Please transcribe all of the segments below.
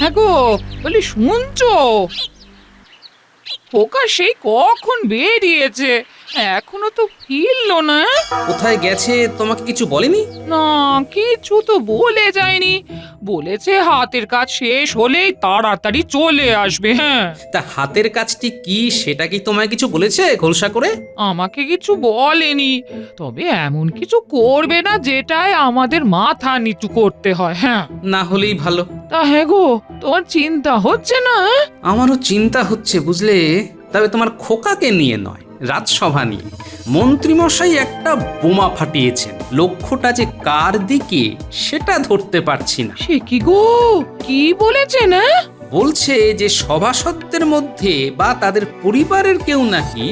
হ্যাঁ গো, বলি শুনছো? খোকা সেই কখন বেরিয়েছে, এখনো তো ফিরলো না। কোথায় গেছে তোমাকে কিছু বলেনি? না, কিছু তো বলে যায়নি। বলেছে হাতের কাজ শেষ হলেই তাড়াতাড়ি চলে আসবে। হ্যাঁ, তা হাতের কাজটি কি সেটা কি তোমায় কিছু বলেছে খোলসা করে? আমাকে কিছু বলেনি, তবে এমন কিছু করবে না যেটায় আমাদের মাথা নিচু করতে হয়। হ্যাঁ, না হলেই ভালো। তা হ্যাঁ গো, তোমার চিন্তা হচ্ছে না? আমারও চিন্তা হচ্ছে বুঝলে, তবে তোমার খোকাকে নিয়ে নয়, রাজসভা নিয়ে। মন্ত্রীমশাই একটা বোমা ফাটিয়েছেন, লক্ষ্যটা যে কার দিকে সেটা ধরতে পারছি না। সে কি গো, কি বলেছে না? বলছে যে সভাসদদের মধ্যে বা তাদের পরিবারের কেউ নাকি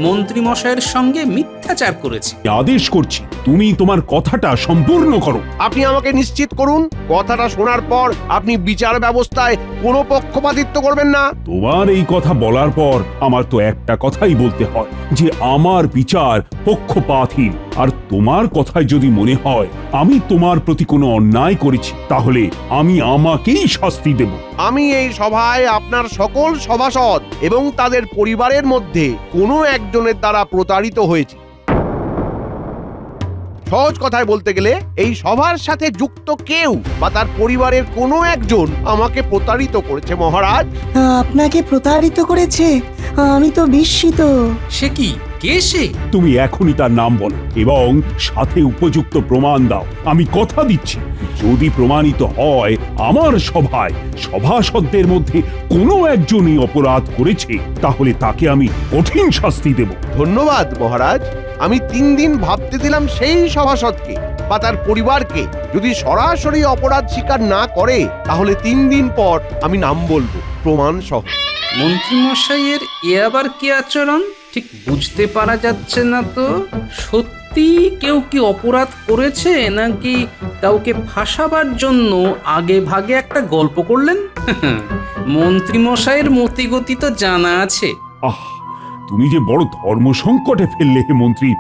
মন্ত্রীমশাইয়ের সঙ্গে মিথ্যাচার করেছে। আদেশ করছি, তুমি তোমার কথাটা সম্পূর্ণ করো। আপনি আমাকে নিশ্চিত করুন, কথাটা শোনার পর আপনি বিচার ব্যবস্থায় কোনো পক্ষপাতিত্ব করবেন না। তোমার এই কথা বলার পর আমার তো একটা কথাই বলতে হয় যে আমার বিচার পক্ষপাতহীন। আর তোমার কথায় যদি মনে হয় আমি তোমার প্রতি কোনো অন্যায় করেছি, তাহলে আমি আমাকেই শাস্তি দেব। আমি এই সভায় আপনার সকল সভাসদ এবং তাদের পরিবারের মধ্যে কোনো একজনের দ্বারা প্রতারিত হয়েছি। সহজ কথায় বলতে গেলে এই সভার সাথে যুক্ত কেউ বা তার পরিবারের কোনো একজন আমাকে প্রতারিত করেছে মহারাজ। আপনাকে প্রতারিত করেছে? আমি তো বিস্মিত। সে কি, কে সে? তুমি এখনই তার নাম বলো এবং সাথে উপযুক্ত প্রমাণ দাও। আমি কথা দিচ্ছি, যদি প্রমাণিত হয় আমার সভায় সভাসদদের মধ্যে কোনো একজনই অপরাধ করেছে, তাহলে তাকে আমি কঠিন শাস্তি দেব। ধন্যবাদ মহারাজ। আমি 3 দিন ভাবতে দিলাম সেই সভাসদকে বা তার পরিবারকে। যদি সরাসরি অপরাধ স্বীকার না করে তাহলে 3 দিন পর আমি নাম বলবো প্রমাণ সহ। মন্ত্রীমশাইয়ের এ আবার কি আচরণ ঠিক বুঝতে পারা যাচ্ছে না তো। সত্যি কেউ কি অপরাধ করেছে নাকি কাউকে ফাঁসাবার জন্য আগে ভাগে একটা গল্প করলেন? মন্ত্রীমশাইয়ের মতিগতি তো জানা আছে। আহ, তুমি যে বড় ধর্ম সংকটে ফেললে হে মন্ত্রী।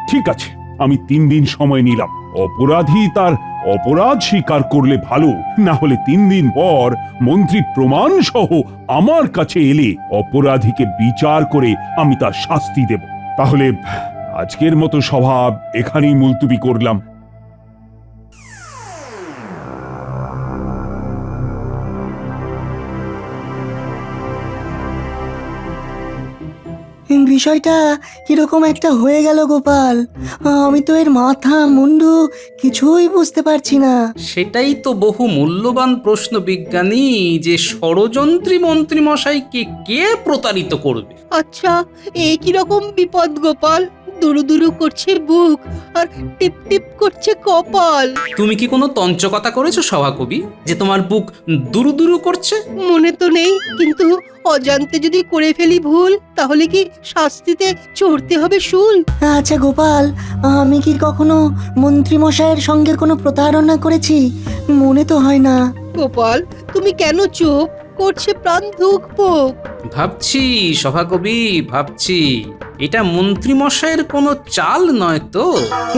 ঠিক আছে, আমি 3 দিন সময় নিলাম। অপরাধী তার অপরাধ স্বীকার করলে ভালো, না হলে 3 দিন পর মন্ত্রী প্রমাণ সহ আমার কাছে এলে অপরাধীকে বিচার করে আমি তার শাস্তি দেব। তাহলে আজকের মতো সভা এখানেই মুলতুবি করলাম। বিষয়টা কিরকম একটা হয়ে গেল গোপাল। আমি তো এর মাথা মুন্ডু কিছুই বুঝতে পারছি না। সেটাই তো বহু মূল্যবান প্রশ্ন বিজ্ঞানী, যে ষড়যন্ত্রী মন্ত্রীমশাইকে কে প্রতারিত করবে। আচ্ছা, এ কিরকম বিপদ গোপাল? দুরু দুরু করছে বুক আর টিপ টিপ করছে কপাল। তুমি কি কোনো তঞ্চকতা করেছো সভাকবি যে তোমার বুক দুরু দুরু করছে? মনে তো নেই, কিন্তু অজান্তে যদি করে ফেলি ভুল, তাহলে কি শাস্তিতে চড়তে হবে শুল? আচ্ছা গোপাল, আমি কি কখনো মন্ত্রীমশাইয়ের সঙ্গে কোনো প্রতারণা করেছি? মনে তো হয় না। গোপাল, তুমি কেন চুপ করছে প্রাণ ধুকপুক? ভাবছি সভাকবি, ভাবছি এটা মন্ত্রীমশাইয়ের কোনো চাল নয় তো?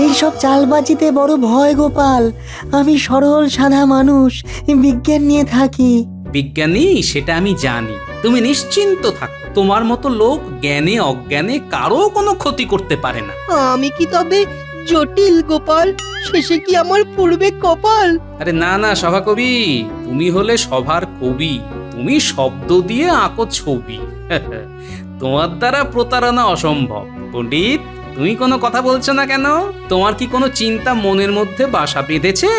এইসব চালবাজিতে বড় ভয় গোপাল। আমি সরল সাদা মানুষ, বিজ্ঞান নিয়ে থাকি। বিজ্ঞানী সেটা আমি জানি, তুমি নিশ্চিন্ত থাকো। তোমার মতো লোক জ্ঞানে অজ্ঞানে কারো কোনো ক্ষতি করতে পারে না। আমি কি তবে জটিল গোপাল? শেষে কি আমার পূর্বে কপাল? আরে না না সভাকবি, তুমি হলে সভার কবি, তুমি শব্দ দিয়ে আঁকো ছবি। তোমার দ্বারা প্রতারণা অসম্ভব। পণ্ডিত, তুমি কোনো কথা বলছো না কেন? তোমার কি কোনো চিন্তা মনের মধ্যে বাসা বেঁধেছে?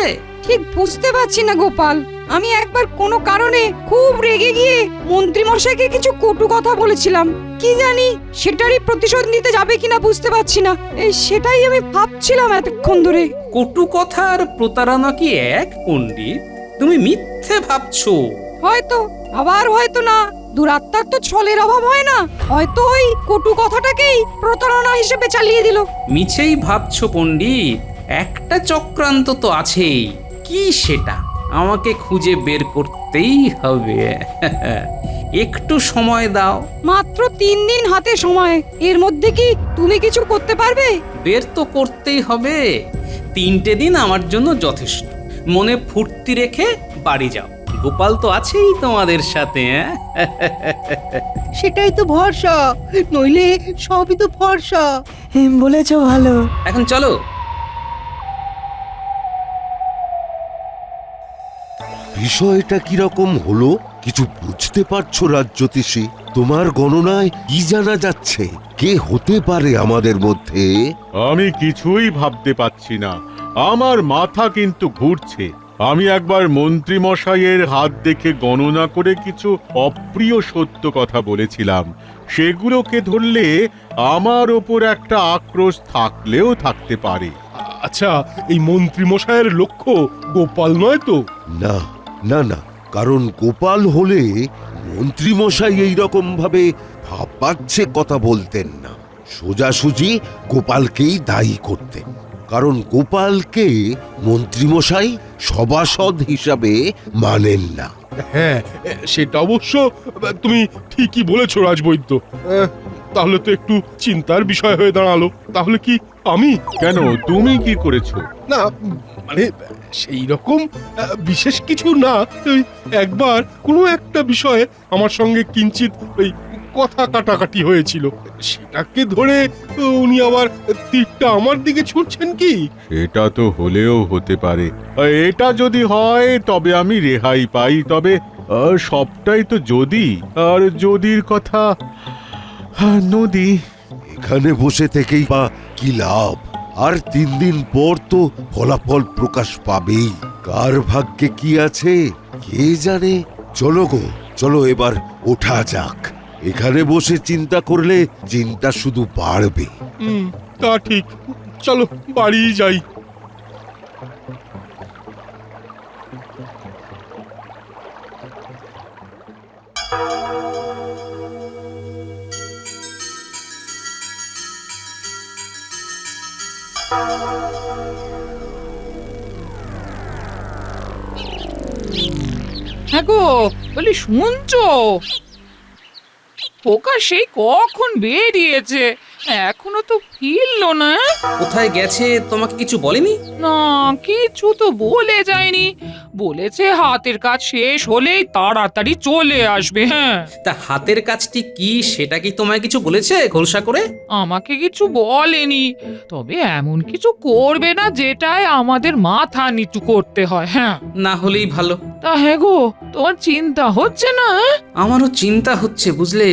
ঠিক বুঝতে পারছি না গোপাল। আমি একবার কোনো কারণে খুব রেগে গিয়ে মন্ত্রীমশাইকে কিছু কটু কথা বলেছিলাম। কি জানি সেটারই প্রতিশোধ নিতে যাবে কিনা বুঝতে পারছি না। সেটাই আমি ভাবছিলাম এতক্ষণ ধরে। কটু কথা আর প্রতারণা কি এক পণ্ডিত? তুমি মিথ্যে ভাবছো। হয়তো, আবার হয়তো না। দুরাত্মার তো ছলের অভাব হয় না। হয়তো ওই কটু কথাটাকেই প্রতারণা হিসেবে চালিয়ে দিল। মিছেই ভাবছো পণ্ডিত, একটা চক্রান্ত তো আছেই। কি সেটা আমাকে খুঁজে বের করতেই হবে। একটু সময় দাও। মাত্র 3 দিন হাতে সময়, এর মধ্যে কি তুমি কিছু করতে পারবে? বের তো করতেই হবে। 3টে দিন আমার জন্য যথেষ্ট। মনে ফুর্তি রেখে বাড়ি যাও, গোপাল তো আছেই তোমাদের সাথে, হ্যাঁ? সেটাই তো ভরসা, নইলে সবই তো ফর্সা। বলেছ ভালো। এখন চলো। বিষয়টা কিরকম হলো কিছু বুঝতে পারছো রাজ্যতীশী? তোমার গণনায় কি জানা যাচ্ছে কে হতে পারে আমাদের মধ্যে? আমি কিছুই ভাবতে পাচ্ছি না, আমার মাথা কিন্তু ঘুরছে। আমি একবার মন্ত্রী মশাইয়ের হাত দেখে গণনা করে কিছু অপ্রিয় সত্য কথা বলেছিলাম, সেগুলোকে ধরলে আমার ওপর একটা আক্রোশ থাকলেও থাকতে পারে। আচ্ছা, এই মন্ত্রী মশাইয়ের লক্ষ্য গোপাল নয় তো? না না না, কারণ গোপাল হলে মন্ত্রী মশাই এইরকম ভাবে ভাবছে কথা বলতেন না, সোজাসুজি গোপালকেই দায়ী করতেন। কারণ গোপালকে মন্ত্রীমশাই সভাসদ হিসাবে মানেন না। হ্যাঁ, সেটা অবশ্য তুমি ঠিকই বলেছো রাজবৈদ্য। তাহলে তো একটু চিন্তার বিষয় হয়ে দাঁড়ালো। তাহলে কি আমি? কেন, তুমি কি করেছো? না, মানে সেই রকম বিশেষ কিছু না। ওই একবার কোনো একটা বিষয়ে আমার সঙ্গে কিঞ্চিত ওই কথা কাটাকাটি হয়েছিল, সেটাকে ধরে উনি আবার তীরটা আমার দিকে ছুটছেন কি? এটা তো হলেও হতে পারে। এটা যদি হয় তবে আমি রেহাই পাই, তবে সবটাই তো যদি, আর যদির কথা নদী। এখানে বসে থেকেই বা কি লাভ? আর 3 দিন পর তো ফলাফল প্রকাশ পাবেই। কার ভাগ্যে কি আছে কে জানে। চলো গো, চলো এবার ওঠা যাক। এখানে বসে চিন্তা করলে চিন্তা শুধু বাড়বে। তা ঠিক, চলো বাড়ি যাই। হ্যাঁ গো, বলি শুনছো? খোকা সেই কখন বেরিয়েছে, এখনো তো ফিরলো না। কোথায় গেছে তোমাকে কিছু বলেনি? না, কিছু তো বলে যায়নি। বলেছে হাতের কাজ শেষ হলেই তাড়াতাড়ি চলে আসবে। হ্যাঁ, তা হাতের কাজটি কি সেটা কি তোমায় কিছু বলেছে খোলসা করে? আমাকে কিছু বলেনি, তবে এমন কিছু করবে না যেটায় আমাদের মাথা নিচু করতে হয়। হ্যাঁ, না হলেই ভালো। তা হ্যাঁ গো, তোমার চিন্তা হচ্ছে না? আমারও চিন্তা হচ্ছে বুঝলে,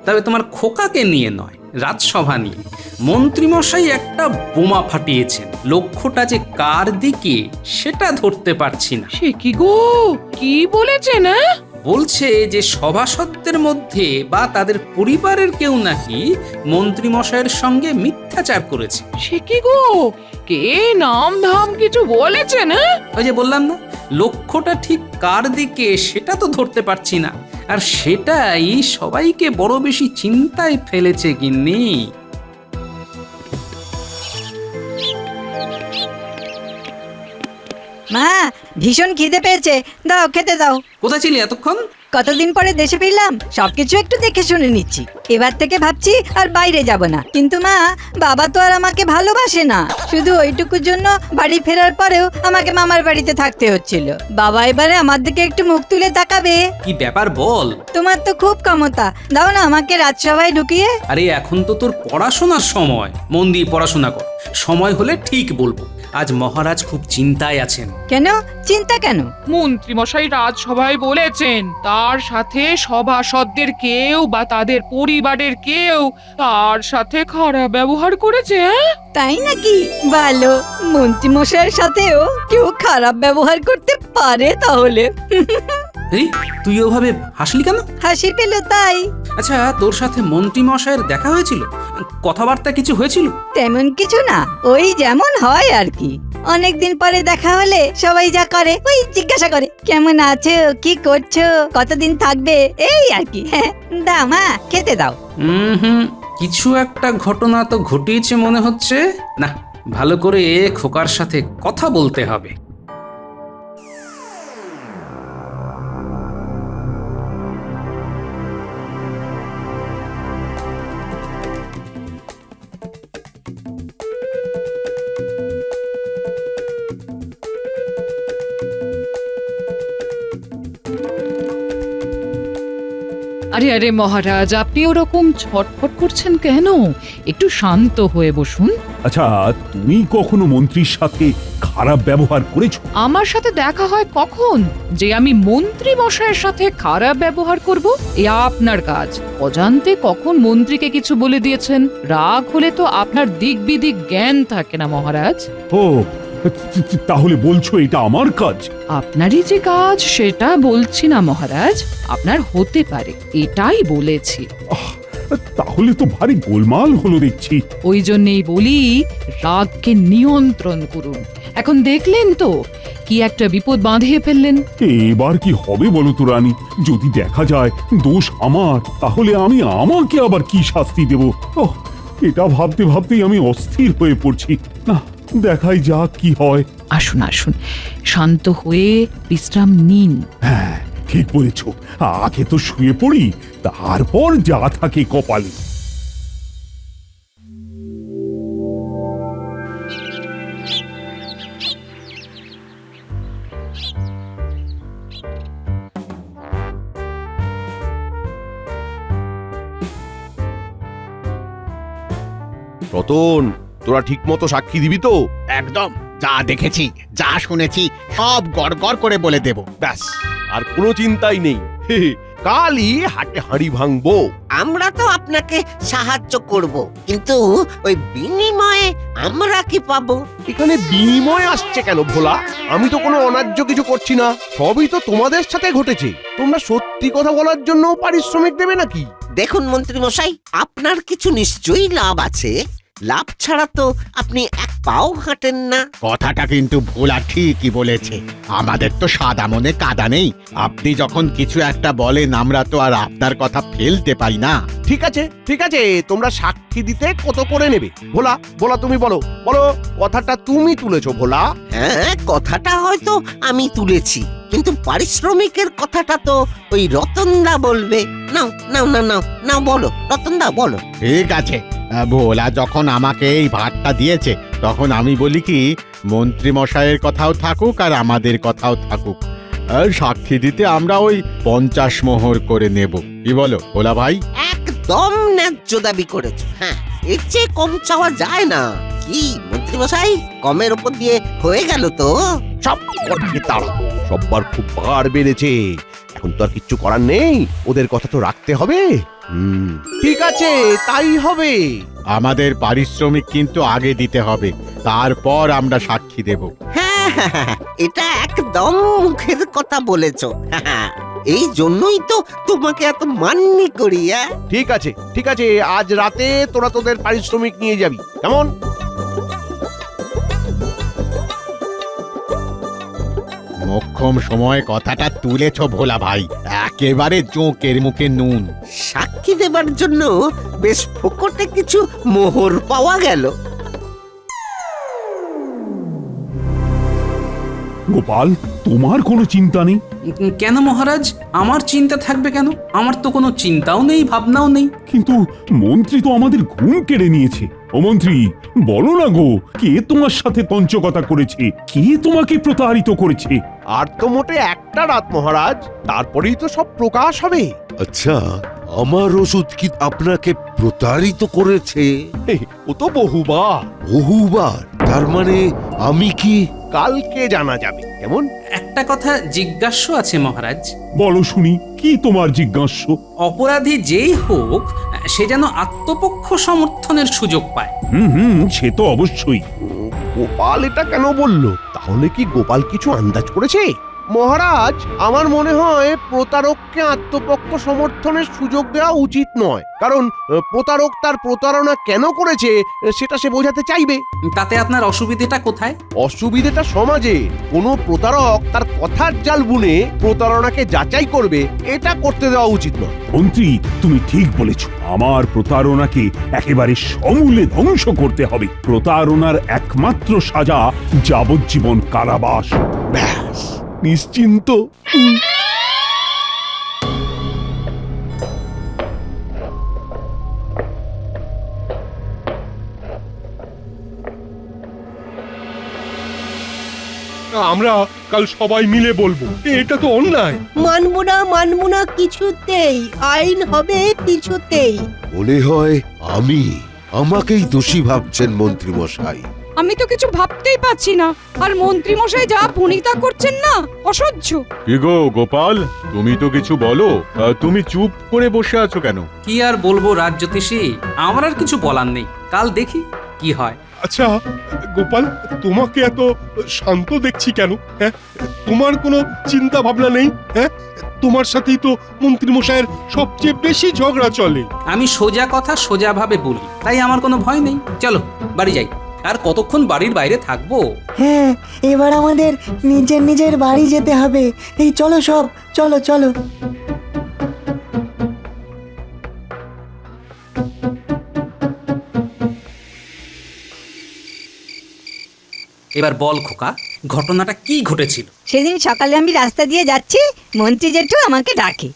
তবে তোমার খোকাকে নিয়ে নয়, রাজসভা নিয়ে। মন্ত্রীমশাই একটা বোমা ফাটিয়েছেন, লক্ষ্যটা যে কার দিকে সেটা ধরতে পারছি না। সে কি গো, কি বলেছে না? বলছে যে সভাসদদের মধ্যে বা তাদের পরিবারের কেউ নাকি মন্ত্রীমশাইয়ের সঙ্গে মিথ্যাচার করেছে। সে কি গো, কে নাম ধাম কিছু বলেছে না? ওই যে বললাম না, লক্ষ্যটা ঠিক কার দিকে সেটা তো ধরতে পারছি না, আর সেটাই সবাইকে বড় বেশি চিন্তায় ফেলেছে গিন্নি। মা, ভীষণ খিদে পেয়েছে, দাও খেতে দাও। কোথায় ছিলি এতক্ষণ? কতদিন পরে দেশে ফিরলাম, সবকিছু একটু দেখে শুনে নিচ্ছি। এবার থেকে ভাবছি আর বাইরে যাব না। কিন্তু মা, বাবা তো আর আমাকে ভালোবাসে না। শুধু ওইটুকুর জন্য বাড়ি ফেরার পরেও আমাকে মামার বাড়িতে থাকতে হচ্ছিল। বাবা এবারে আমার দিকে একটু মুখ তুলে তাকাবে। কি ব্যাপার বল? তোমার তো খুব ক্ষমতা, দাও না আমাকে রাজসভায় ঢুকিয়ে। আরে এখন তো তোর পড়াশোনার সময়, মন দিয়ে পড়াশোনা কর। সময় হলে ঠিক বলবো। আজ মহারাজ খুব চিন্তায় আছেন। কেন চিন্তা কেন? মন্ত্রীমশাই রাজসভায় বলেছেন তার সাথে সভাসদদের কেউ বা তাদের পরিবারের কেউ তার সাথে খারাপ ব্যবহার করেছে। হ্যাঁ, তাই নাকি? ভালো, মন্ত্রী মশাইয়ের সাথেও কেউ খারাপ ব্যবহার করতে পারে তাহলে। এই তুই ওভাবে হাসলি কেন? হাসি পেল তাই। আচ্ছা, তোর সাথে মন্ত্রী মশাইয়ের দেখা হয়েছিল? কথাবার্তা কিছু হয়েছিল? তেমন কিছু না, ওই যেমন হয় আর কি। অনেকদিন পরে দেখা হলে সবাই যা করে ওই জিজ্ঞাসা করে কেমন আছো, কি করছো, কতদিন থাকবে, এই আর কি। হ্যাঁ, দাও মা খেতে দাও। হুম, কিছু একটা ঘটনা তো ঘটিয়েছে মনে হচ্ছে। না, ভালো করে খোকার সাথে কথা বলতে হবে। আরে আরে মহারাজ, আপনি ওরকম ছটফট করছেন কেন? একটু শান্ত হয়ে বসুন। আচ্ছা, তুমি কখনো মন্ত্রীর সাথে খারাপ ব্যবহার করেছো? আমার সাথে দেখা হয় কখন যে আমি মন্ত্রী মশাইয়ের সাথে খারাপ ব্যবহার করব? এ আপনার কাজ। অজান্তে কখন মন্ত্রীকে কিছু বলে দিয়েছেন। রাগ হলে তো আপনার দিক বিদিক জ্ঞান থাকে না মহারাজ। ও, তাহলে বলছো এটা আমার কাজ? আপনারই যে কাজ সেটা বলছি না মহারাজ, আপনার হতে পারে এটাই বলেছি। তাহলে তো ভারী গোলমাল হলো দেখছি। ওই জন্যেই বলি রাগকে নিয়ন্ত্রণ করুন। এখন দেখলেন তো কি একটা বিপদ বাঁধিয়ে ফেললেন। এবার কি হবে বলো তো রানী? যদি দেখা যায় দোষ আমার, তাহলে আমি আমাকে আবার কি শাস্তি দেব? ওহ, এটা ভাবতে ভাবতেই আমি অস্থির হয়ে পড়ছি। না, দেখাই যাক কি হয়। আসুন আসুন, শান্ত হয়ে বিশ্রাম নিন। হ্যাঁ, ঠিক বলেছ। আগে তো শুয়ে পড়ি, তারপর যা থাকে কপালে। রতন, তোরা ঠিক মতো সাক্ষী দিবি তো? একদম, যা দেখেছি যা শুনেছি সব গড়গড় করে বলে দেব। ব্যাস, আর কোনো চিন্তাই নেই। হে হে, কালই হাটে হাঁড়ি ভাঙবো। আমরা তো আপনাকে সাহায্য করব, কিন্তু ওই বিনিময়ে আমরা কি পাবো? এখানে বিনিময় আসছে কেন ভোলা? আমি তো কোনো অন্যায্য কিছু করছি না, সবই তো তোমাদের সাথে ঘটেছে। তোমরা সত্যি কথা বলার জন্য পারিশ্রমিক দেবে নাকি? দেখুন মন্ত্রী মশাই, আপনার কিছু নিশ্চয়ই লাভ আছে। লাভ ছাড়া তো আপনি এক পাও হাঁটেন না। কথাটা কিন্তু ভোলা ঠিকই বলেছে। আমাদের তো সাদা মনে কাদা নেই। আপনি যখন কিছু একটা বলেন আমরা তো আর আপনার কথা ফেলতে পারি না। ঠিক আছে ঠিক আছে, তোমরা সাক্ষী দিতে কত করে নেবে? ভোলা ভোলা তুমি বলো বলো, কথাটা তুমি তুলেছো ভোলা। হ্যাঁ, কথাটা হয়তো আমি তুলেছি, কিন্তু পারিশ্রমিকের কথাটা তো ওই রতনদা বলবে। নাও নাও না নাও নাও, বলো রতনদা বলো। ঠিক আছে, ভোলা যখন আমাকে এই ভাতটা দিয়েছে তখন আমি বলি কি, মন্ত্রী মশাইয়ের কথাও থাকুক আর আমাদের কথাও থাকুক। আর সাক্ষী দিতে আমরা ওই 50 মোহর করে নেব। কি বলো ভোলা ভাই? একদম ন্যায্য দাবি করেছো। হ্যাঁ, এর চেয়ে কম চাওয়া যায় না। কি মন্ত্রী মশাই, কমের উপর দিয়ে হয়ে গেল তো? সব কটাকে তাড়া, সববার খুব বার বেড়েছে। এখন তো আর কিচ্ছু করার নেই, ওদের কথা তো রাখতে হবে। ঠিক আছে, তাই হবে। আমাদের পারিশ্রমিক কিন্তু আগে দিতে হবে, তারপর আমরা সাক্ষী দেব। হ্যাঁ হ্যাঁ, হ্যাঁ, এটা একদম মুখের কথা বলেছো। হ্যাঁ, এই জন্যই তো তোমাকে এত মান্য করি। ঠিক আছে ঠিক আছে, আজ রাতে তোরা তোদের পারিশ্রমিক নিয়ে যাবি, কেমন? মোক্ষম সময় কথাটা তুলেছ ভোলা ভাই, একেবারে জোঁকের মুখে নুন। সাক্ষী দেবার জন্য বেশ ফোকটে কিছু মোহর পাওয়া গেল। গোপাল, তোমার কোনো চিন্তা নেই? কেন মহারাজ, আমার চিন্তা থাকবে কেন? আমার তো কোনো চিন্তাও নেই, ভাবনাও নেই। কিন্তু মন্ত্রী তো আমাদের ঘুম কেড়ে নিয়েছে। ও মন্ত্রী, বলো না গো, কে তোমার সাথে তঞ্চকতা করেছে? কে তোমাকে প্রতারিত করেছে? আর তো মোটে একটা রাত মহারাজ, তারপরেই তো সব প্রকাশ হবে। আচ্ছা, আমার ওষুধ কি আপনাকে প্রতারিত করেছে? ও তো বহুবার। বহুবার? তার মানে আমি কি? কালকে জানা যাবে, কেমন? একটা কথা জিজ্ঞাস্য আছে মহারাজ। বলো শুনি, কি তোমার জিজ্ঞাস্য? অপরাধী যেই হোক, সে যেন আত্মপক্ষ সমর্থনের সুযোগ পায়। সে তো অবশ্যই। গোপাল এটা কেন বলল? তাহলে কি গোপাল কিছু আন্দাজ করেছে? মহারাজ, আমার মনে হয় প্রতারককে আত্মপক্ষ সমর্থনের সুযোগ দেওয়া উচিত নয়, কারণ প্রতারক তার প্রতারণা কেন করেছে সেটা সে বোঝাতে চাইবে। তাতে আপনার অসুবিধেটা কোথায়? অসুবিধেটা সমাজে। কোনো প্রতারক তার কথার জাল বুনে প্রতারণাকে যাচাই করবে, এটা করতে দেওয়া উচিত নয়। মন্ত্রী, তুমি ঠিক বলেছ। আমার প্রতারণাকে একেবারে সমূলে ধ্বংস করতে হবে। প্রতারণার একমাত্র সাজা যাবজ্জীবন কারাবাস। ব্যাস, নিশ্চিন্ত। আমরা কাল সবাই মিলে বলবো এটা তো অন্যায়। মানবো না কিছুতেই, আইন হবে কিছুতেই। মনে হয় আমাকেই দোষী ভাবছেন মন্ত্রী মশাই। আমি তো কিছু ভাবতেই পাচ্ছি না, আর মন্ত্রী মশাই যা ভনিতা করছেন না, অসহ্য। কি গো গোপাল, তুমি তো কিছু বলো। তুমি চুপ করে বসে আছো কেন? কি আর বলবো রাজ্যোতিষী, আমার আর কিছু বলার নেই, কাল দেখি কি হয়। আচ্ছা গোপাল, তোমাকে এত শান্ত দেখছি কেন? হ্যাঁ, তোমার কোনো চিন্তা ভাবনা নেই? হ্যাঁ, তোমার সাথেই তো মন্ত্রী মশাইয়ের সবচেয়ে বেশি ঝগড়া চলে। আমি সোজা কথা সোজাভাবে বলি, তাই আমার কোনো ভয় নেই। চলো বাড়ি যাই, আর কতক্ষণ বাড়ির বাইরে থাকবো? হ্যাঁ, এবার আমাদের নিজের বাড়ি যেতে হবে। এই চলো সব, চলো চলো। এবার বল খোকা, ঘটনাটা কি ঘটেছিল? সেদিন সকালে আমি রাস্তা দিয়ে যাচ্ছি, মন্ত্রী জেঠু আমাকে ডাকে।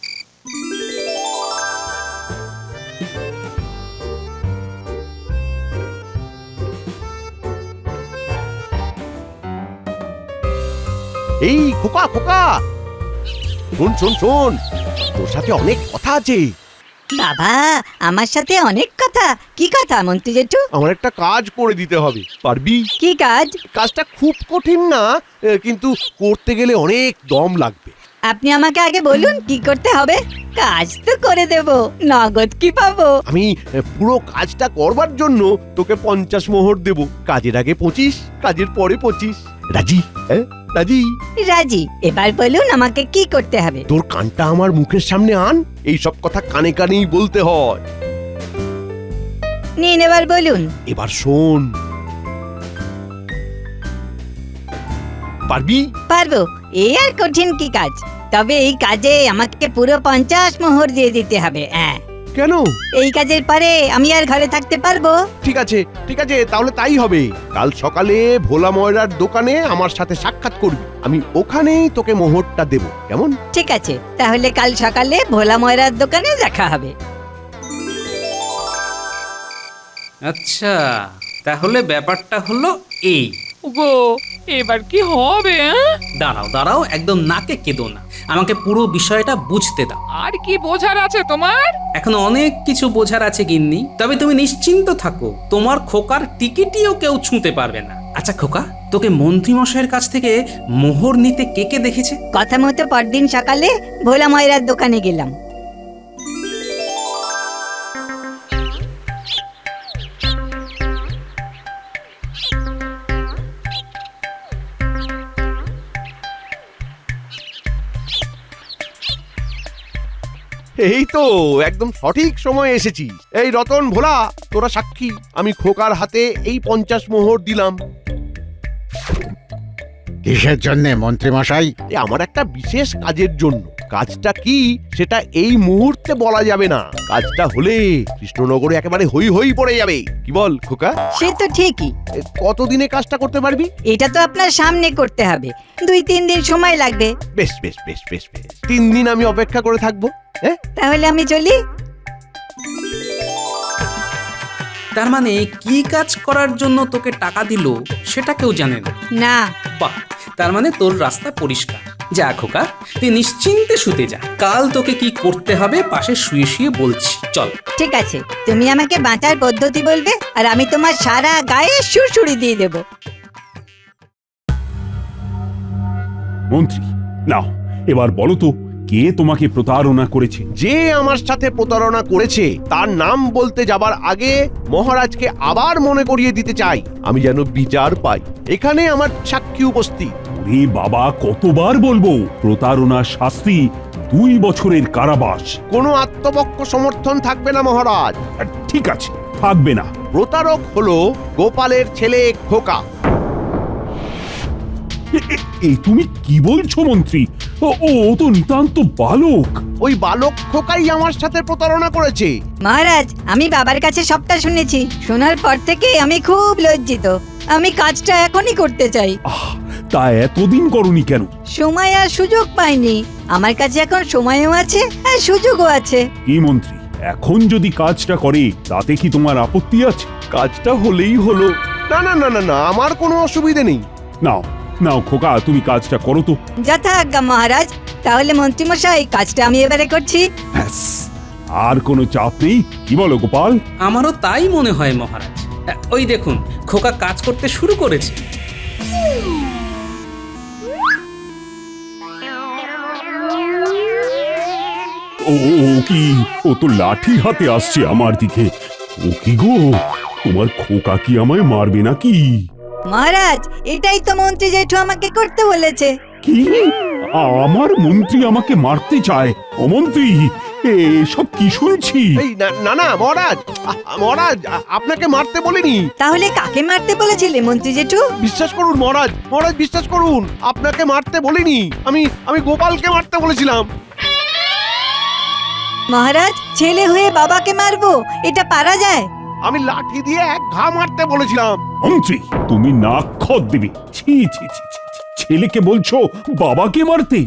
এই খোকা খোকা, শোন শোন শোন, তোর সাথে অনেক কথা আছে। বাবা, আমার সাথে অনেক কথা? কি কথা মন্ত্রী জেঠু? আমার একটা কাজ করে দিতে হবে, পারবি? কি কাজ? কাজটা খুব কঠিন না, কিন্তু করতে গেলে অনেক দম লাগবে। আপনি আমাকে আগে বলুন কি করতে হবে, কাজ তো করে দেব, নগদ কি পাবো? আমি পুরো কাজটা করবার জন্য তোকে 50 মোহর দেব। কাজের আগে 25, কাজের পরে 25। রাজি? হ্যাঁ রাজি? রাজি। এবার বলুন আমাকে কি করতে হবে। তোর কানটা আমার মুখের সামনে আন, এই সব কথা কানে কানেই বলতে হয়। নিন, এবার বলুন। এবার শোন, পারবি? পারবো, এই আর কঠিন কি কাজ? তবে এই কাজে আমাকে পুরো 50 মোহর দিয়ে দিতে হবে। হ্যাঁ। কেন? এই কাজের পরে আমি আর ঘরে থাকতে পারবো? ঠিক আছে ঠিক আছে, তাহলে তাই হবে। কাল সকালে ভোলা ময়রার দোকানে আমার সাথে সাক্ষাৎ করবি, আমি ওখানেই তোকে মোহরটা দেব। কেমন? ঠিক আছে, তাহলে কাল সকালে ভোলা ময়রার দোকানে দেখা হবে। আচ্ছা, তাহলে ব্যাপারটা হলো এই। গো, এবার কি হবে? দাঁড়াও দাঁড়াও, একদম নাকে কেঁদো না, আমাকে পুরো বিষয়টা বুঝতে দাও। আর কি বোঝার আছে তোমার? এখন অনেক কিছু বোঝার আছে গিন্নি, তবে তুমি নিশ্চিন্ত থাকো, তোমার খোকার টিকিটিও কেউ ছুঁতে পারবে না। আচ্ছা খোকা, তোকে মন্ত্রী মশাইয়ের কাছ থেকে মোহর নিতে কে কে দেখেছে? কথা মতো পরদিন সকালে ভোলা ময়রার দোকানে গেলাম। এই তো একদম সঠিক সময় এসেছি। এই রতন, ভোলা, তোরা সাক্ষী, আমি খোকার হাতে এই 50 মোহর দিলাম। কিসের জন্যে মন্ত্রী মশাই? আমার একটা বিশেষ কাজের জন্য। কাজটা কি সেটা এই মুহূর্তে বলা যাবে না, কাজটা হলে কৃষ্ণনগরে একেবারে হই হই পড়ে যাবে। কি বল খোকা? সে তো ঠিকই। কতদিনে কাজটা করতে পারবি? এটা তো আপনার সামনে করতে হবে, 2-3 দিন সময় লাগবে। বেশ বেশ বেশ বেশ বেশ, 3 দিন আমি অপেক্ষা করে থাকবো। হ্যাঁ, তাহলে আমি চলি। তার মানে কি কাজ করার জন্য তোকে টাকা দিল সেটা কেউ জানে না? না। বাহ, তার মানে তোর রাস্তা পরিষ্কার। যা খোকা, তুই নিশ্চিন্তে শুতে যা, কাল তোকে কি করতে হবে পাশে শুয়ে শুয়ে বলছি। চল। ঠিক আছে, তুমি আমাকে বাঁচার পদ্ধতি বলবে, আর আমি তোমার সারা গায়ে সুড়সুড়ি দিয়ে দেব। মন্ত্রী, নাও এবার বলো তো, কে তোমাকে প্রতারণা করেছে? যে আমার সাথে প্রতারণা করেছে তার নাম বলতে যাবার আগে মহারাজকে আবার মনে করিয়ে দিতে চাই, আমি যেন বিচার পাই। এখানে আমার সাক্ষী উপস্থিত। ওরে বাবা, কতবার বলবো, প্রতারণার শাস্তি 2 বছরের কারাবাস। কোনো আত্মপক্ষ সমর্থন থাকবে না মহারাজ। ঠিক আছে, থাকবে না। প্রতারক হলো গোপালের ছেলে খোকা। এই তুমি কি বলছো মন্ত্রী? ও তো নিতান্ত বালক। ওই বালক খোকাই আমার সাথে প্রতারণা করেছে। মহারাজ, আমি বাবার কাছে সবটা শুনেছি, শোনার পর থেকে আমি খুব লজ্জিত। আমি কাজটা এখনই করতে চাই। তা এতদিন করনি কেন? সময় আর সুযোগ পাইনি। আমার কাছে এখন সময়ও আছে আর সুযোগও আছে। কি মন্ত্রী, এখন যদি কাজটা করে তাতে কি তোমার আপত্তি আছে? কাজটা হলেই হলো। না না না না না, আমার কোনো অসুবিধে নেই। নাও নাও খোকা, তুমি কাজটা করো তো। যথা আজ্ঞা মহারাজ। তাহলে মন্ত্রীমশাই কাজটা আমি এবারে করছি। ব্যাস, আর কোনো চাপ নেই। কি বলো গোপাল? আমারও তাই মনে হয় মহারাজ। ওই দেখুন, খোকা কাজ করতে শুরু করেছে। ও কি, ও তো লাঠি হাতে আসছে আমার দিকে। ও কি গো, তোমার খোকা কি আমায় মারবে নাকি? মহারাজ, এটাই তো মন্ত্রী জেঠু আমাকে করতে বলেছে। কি, আমার মন্ত্রী আমাকে মারতে চায়? ও মন্ত্রী, এসব কি শুনছি? এই না না মহারাজ, মহারাজ আপনাকে মারতে বলিনি। তাহলে কাকে মারতে বলেছিলে মন্ত্রী জেঠু? বিশ্বাস করুন মহারাজ, মহারাজ বিশ্বাস করুন, আপনাকে মারতে বলিনি। আমি গোপালকে মারতে বলেছিলাম। মহারাজ, ছেলে হয়ে বাবাকে মারবো, এটা পারা যায়? আমি লাঠি দিয়ে এক ঘা মারতে বলেছিলাম। মন্ত্রী, তুমি নাক খত দেবে। ছি ছি ছি ছি, ছেলেকে বলছো বাবাকে মারতে?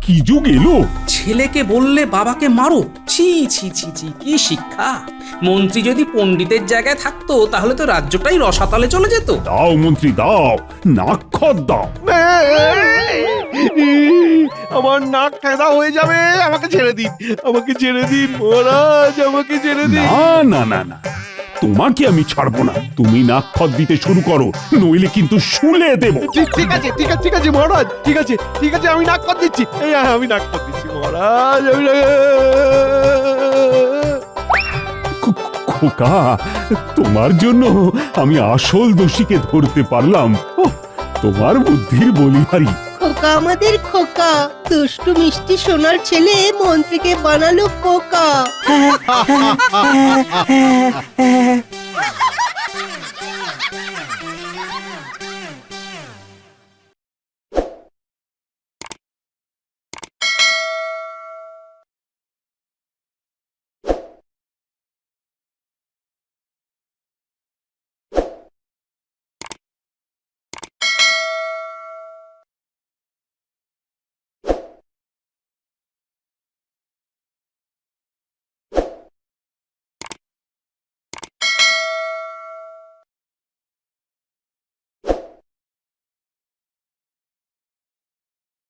কি যুগ এলো! ছেলেকে বললে বাবাকে মারো? ছি ছি ছি ছি, কি শিক্ষা! মন্ত্রী যদি পণ্ডিতের জায়গায় থাকতো তাহলে তো রাজ্যটাই রসাতলে চলে যেত। দাও মন্ত্রী দাও, নাক খত দাও। আমার নাক ফেদা হয়ে যাবে, আমাকে ছেড়ে দিন, আমাকে ছেড়ে দিন মহারাজ, আমাকে ছেড়ে দিন। না না না না, তোমাকে আমি ছাড়বো না। তুমি নাক খত দিতে শুরু করো, নইলে কিন্তু শুলে দেব। ঠিক আছে ঠিক আছে ঠিক আছে মহারাজ, ঠিক আছে ঠিক আছে, আমি নাক কর দিচ্ছি। এই আমি নাক কর দিচ্ছি মহারাজ। খোকা, তোমার জন্য আমি আসল দোষীকে ধরতে পারলাম। তোমার বুদ্ধির বলিহারি। খোকা আমাদের খোকা, দুষ্টু মিষ্টি সোনার ছেলে মন্ত্রীকে বানালো খোকা।